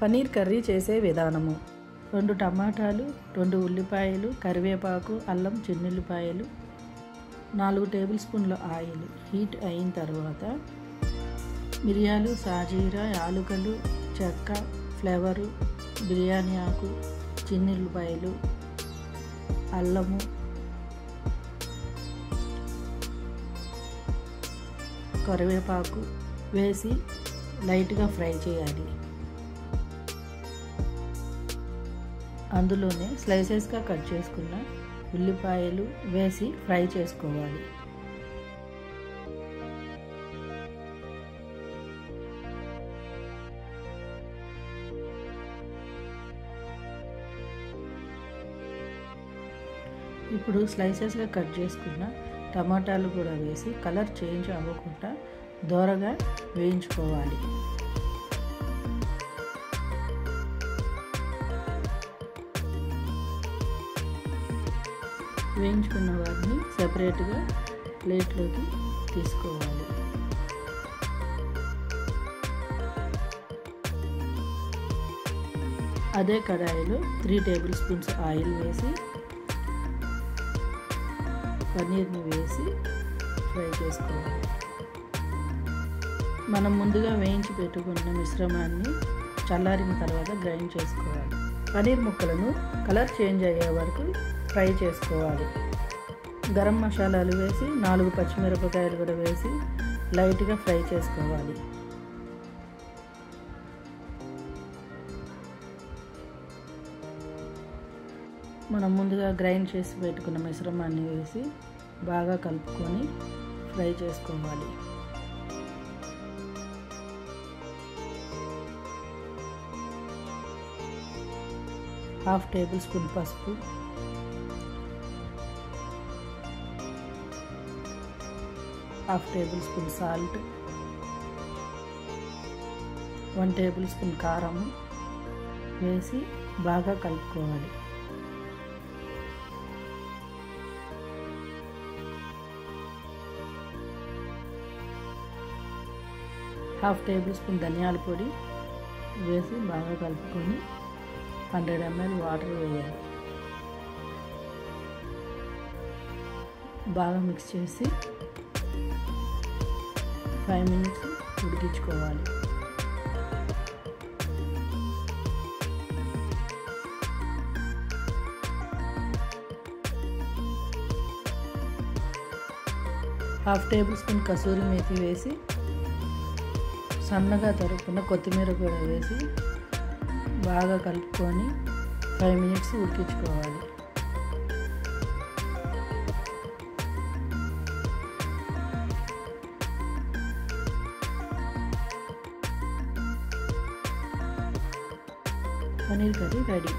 Paneer curry చేసే విధానము: 2 టమాటాలు, 2 ఉల్లిపాయలు, కరివేపాకు, అల్లం, చిన్నుల్లిపాయలు, 4 టేబుల్ స్పూన్ల ఆయిల్. హీట్ అయిన తర్వాత మిరియాలు, సాజీరా, యాలకులు, చెక్క, ఫ్లేవరు, బిర్యానీ ఆకు, చిన్నుల్లిపాయలు, అల్లము, కరివేపాకు వేసి లైట్గా ఫ్రై చేయాలి. అందులోనే స్లైసెస్గా కట్ చేసుకున్న ఉల్లిపాయలు వేసి ఫ్రై చేసుకోవాలి. ఇప్పుడు స్లైసెస్గా కట్ చేసుకున్న టమాటాలు కూడా వేసి కలర్ చేంజ్ అవ్వకుండా దోరగా వేయించుకోవాలి. వేయించుకున్న వాటిని సెపరేట్గా ప్లేట్లోకి తీసుకోవాలి. అదే కడాయిలో 3 టేబుల్ స్పూన్స్ ఆయిల్ వేసి పన్నీర్ని వేసి ఫ్రై చేసుకోవాలి. మనం ముందుగా వేయించి పెట్టుకున్న మిశ్రమాన్ని చల్లారిన తర్వాత గ్రైండ్ చేసుకోవాలి. పన్నీర్ ముక్కలను కలర్ చేంజ్ అయ్యే వరకు ఫ్రై చేసుకోవాలి. గరం మసాలాలు వేసి 4 పచ్చిమిరపకాయలు కూడా వేసి లైట్గా ఫ్రై చేసుకోవాలి. మనం ముందుగా గ్రైండ్ చేసి పెట్టుకున్న మిశ్రమాన్ని వేసి బాగా కలుపుకొని ఫ్రై చేసుకోవాలి. హాఫ్ టేబుల్ స్పూన్ పసుపు, half table spoon salt, 1 table spoon కారం వేసి బాగా కలుపుకోవాలి. హాఫ్ టేబుల్ స్పూన్ ధనియాల పొడి వేసి బాగా కలుపుకొని 100 ml వాటర్ వేయాలి. బాగా మిక్స్ చేసి 5 మినిట్స్ ఉడికించుకోవాలి. Half table spoon kasuri methi వేసి సన్నగా తరుక్కున్న కొత్తిమీర కూడా వేసి బాగా కలుపుకొని 5 మినిట్స్ ఉడికించుకోవాలి. Paneer curry ready.